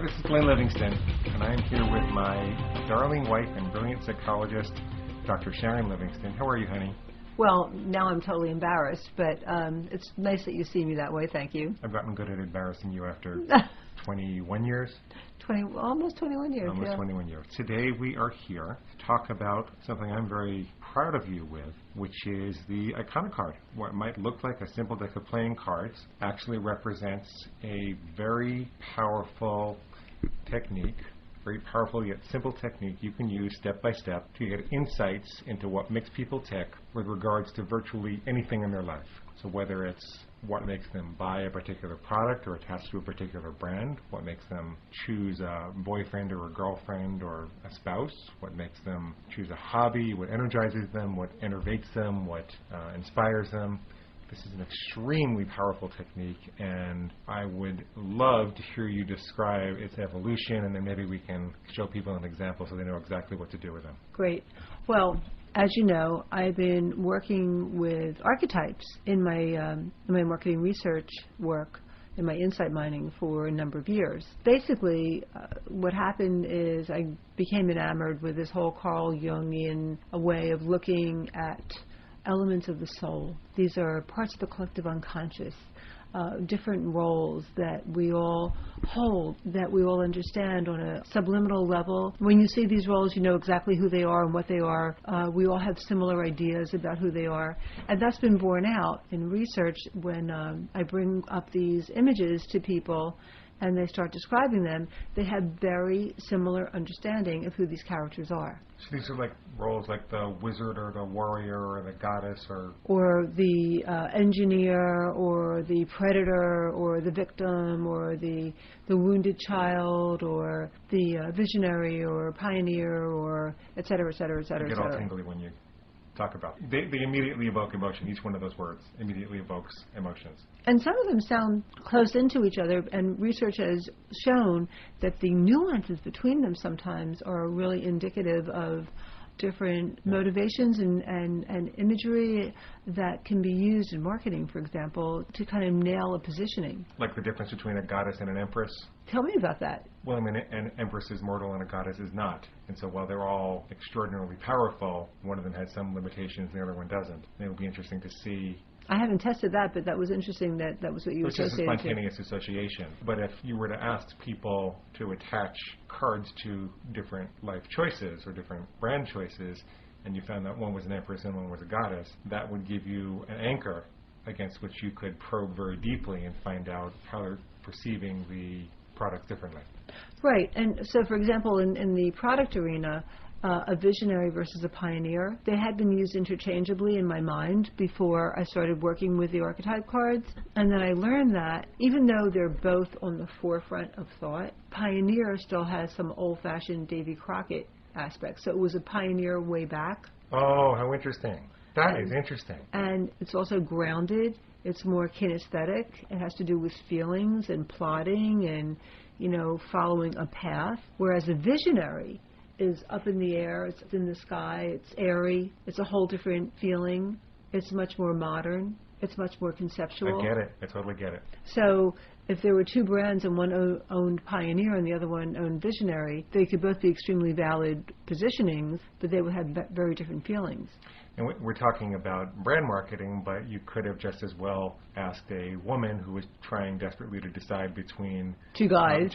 this is Glenn Livingston, and I'm here with my darling wife and brilliant psychologist, Dr. Sharon Livingston. How are you, honey? Well, now I'm totally embarrassed, but it's nice that you see me that way. Thank you. I've gotten good at embarrassing you after 21 years. Almost 21 years. Almost yeah. 21 years. Today we are here to talk about something I'm very proud of you with, which is the Inconicard. What might look like a simple deck of playing cards actually represents a very powerful technique, very powerful yet simple technique you can use step by step to get insights into what makes people tick with regards to virtually anything in their life. So whether it's what makes them buy a particular product or attach to a particular brand, what makes them choose a boyfriend or a girlfriend or a spouse, what makes them choose a hobby, what energizes them, what enervates them, what inspires them. This is an extremely powerful technique, and I would love to hear you describe its evolution, and then maybe we can show people an example so they know exactly what to do with them. Great. Well, as you know, I've been working with archetypes in my marketing research work, in my insight mining for a number of years. Basically, what happened is I became enamored with this whole Carl Jungian way of looking at elements of the soul. These are parts of the collective unconscious, different roles that we all hold, that we all understand on a subliminal level. When you see these roles, you know exactly who they are and what they are. We all have similar ideas about who they are. And that's been borne out in research when I bring up these images to people and they start describing them. They have very similar understanding of who these characters are. So these are like roles like the wizard or the warrior or the goddess or the engineer or the predator or the victim or the wounded child or the visionary or pioneer or et cetera, et cetera, et cetera. You get all tingly when you talk about. They immediately evoke emotion. Each one of those words immediately evokes emotions. And some of them sound close into each other, and research has shown that the nuances between them sometimes are really indicative of different motivations and imagery that can be used in marketing, for example, to kind of nail a positioning. Like the difference between a goddess and an empress? Tell me about that. Well, I mean, an empress is mortal and a goddess is not. And so while they're all extraordinarily powerful, one of them has some limitations and the other one doesn't. And it'll be interesting to see. I haven't tested that, but that was interesting that was what you associated to. It's just a spontaneous association. But if you were to ask people to attach cards to different life choices or different brand choices, and you found that one was an empress and one was a goddess, that would give you an anchor against which you could probe very deeply and find out how they're perceiving the product differently. Right. And so, for example, in the product arena, a visionary versus a pioneer, they had been used interchangeably in my mind before I started working with the archetype cards. And then I learned that even though they're both on the forefront of thought, pioneer still has some old-fashioned Davy Crockett aspects. So it was a pioneer way back. Oh, how interesting. That is interesting. And it's also grounded. It's more kinesthetic. It has to do with feelings and plotting and, following a path. Whereas a visionary is up in the air, it's in the sky, it's airy, it's a whole different feeling, it's much more modern, it's much more conceptual. I get it. I totally get it. So if there were two brands and one owned pioneer and the other one owned visionary, they could both be extremely valid positionings, but they would have very different feelings. And we're talking about brand marketing, but you could have just as well asked a woman who was trying desperately to decide between two guys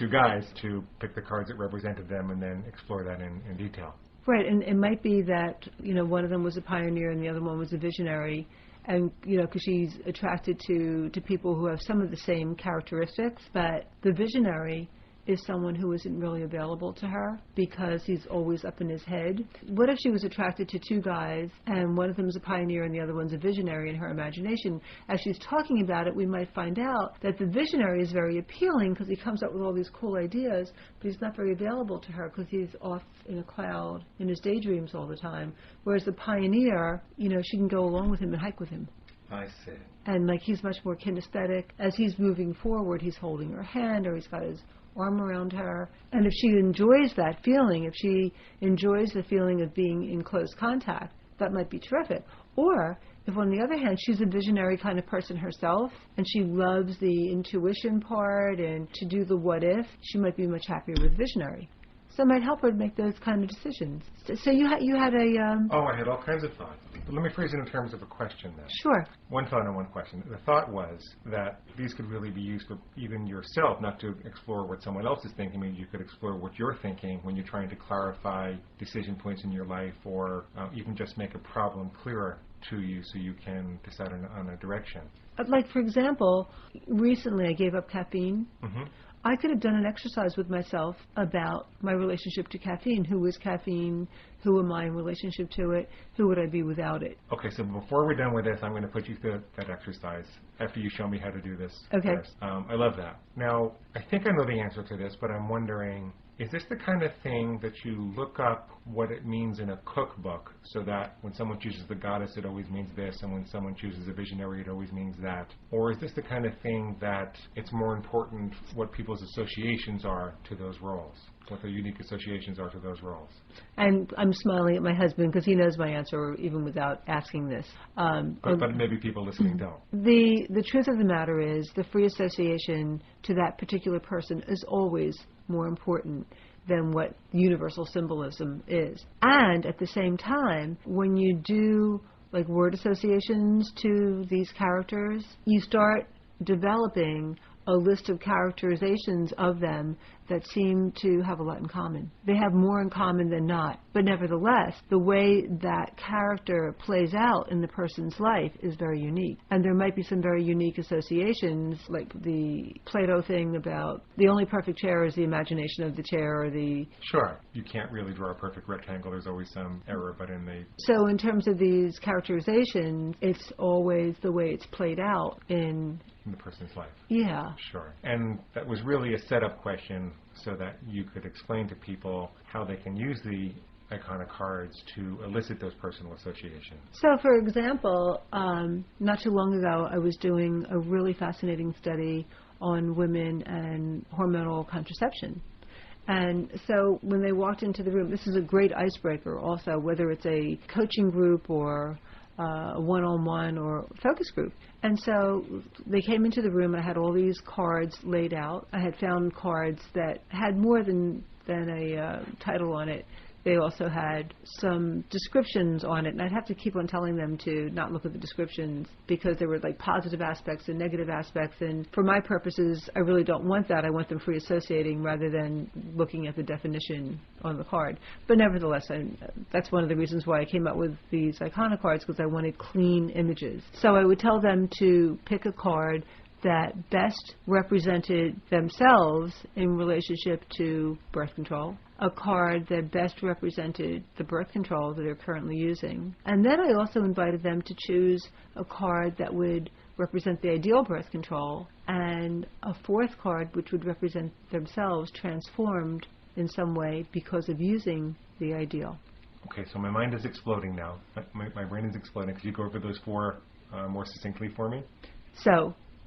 to pick the cards that represented them and then explore that in detail. Right, and it might be that, one of them was a pioneer and the other one was a visionary, and, because she's attracted to people who have some of the same characteristics, but the visionary is someone who isn't really available to her because he's always up in his head. What if she was attracted to two guys and one of them is a pioneer and the other one's a visionary in her imagination? As she's talking about it, we might find out that the visionary is very appealing because he comes up with all these cool ideas, but he's not very available to her because he's off in a cloud in his daydreams all the time. Whereas the pioneer, she can go along with him and hike with him. I see. And he's much more kinesthetic. As he's moving forward, he's holding her hand or he's got his arm around her. And if she enjoys that feeling, if she enjoys the feeling of being in close contact, that might be terrific. Or If on the other hand, she's a visionary kind of person herself, and she loves the intuition part and to do the what if, she might be much happier with visionary. So it might help her to make those kind of decisions. So you had a... Oh, I had all kinds of thoughts. But let me phrase it in terms of a question then. Sure. One thought and one question. The thought was that these could really be used for even yourself, not to explore what someone else is thinking. I mean, you could explore what you're thinking when you're trying to clarify decision points in your life, or even just make a problem clearer to you so you can decide on a direction. Like, for example, recently I gave up caffeine. Mm-hmm. I could have done an exercise with myself about my relationship to caffeine. Who is caffeine? Who am I in relationship to it? Who would I be without it? Okay, so before we're done with this, I'm going to put you through that exercise after you show me how to do this. Okay. First. I love that. Now, I think I know the answer to this, but I'm wondering, is this the kind of thing that you look up what it means in a cookbook, so that when someone chooses the goddess, it always means this, and when someone chooses a visionary, it always means that? Or is this the kind of thing that it's more important what people's associations are to those roles, what their unique associations are to those roles? And I'm smiling at my husband because he knows my answer even without asking this. But maybe people listening don't. The truth of the matter is the free association to that particular person is always more important than what universal symbolism is. And at the same time, when you do like word associations to these characters, you start developing a list of characterizations of them that seem to have a lot in common. They have more in common than not. But nevertheless, the way that character plays out in the person's life is very unique. And there might be some very unique associations, like the Plato thing about the only perfect chair is the imagination of the chair, or the... Sure. You can't really draw a perfect rectangle. There's always some error, but in the... So in terms of these characterizations, it's always the way it's played out in the person's life. Yeah. Sure. And that was really a setup question so that you could explain to people how they can use the Inconicard to elicit those personal associations. So, for example, not too long ago, I was doing a really fascinating study on women and hormonal contraception. And so when they walked into the room, this is a great icebreaker also, whether it's a coaching group or one-on-one or focus group. And so they came into the room, and I had all these cards laid out. I had found cards that had more than a title on it. They also had some descriptions on it, and I'd have to keep on telling them to not look at the descriptions because there were like positive aspects and negative aspects, and for my purposes, I really don't want that. I want them free associating rather than looking at the definition on the card. But nevertheless, that's one of the reasons why I came up with these Inconicard, because I wanted clean images. So I would tell them to pick a card that best represented themselves in relationship to birth control, a card that best represented the birth control that they're currently using. And then I also invited them to choose a card that would represent the ideal birth control, and a fourth card which would represent themselves transformed in some way because of using the ideal. Okay, so my mind is exploding now. My brain is exploding. Could you go over those four more succinctly for me? So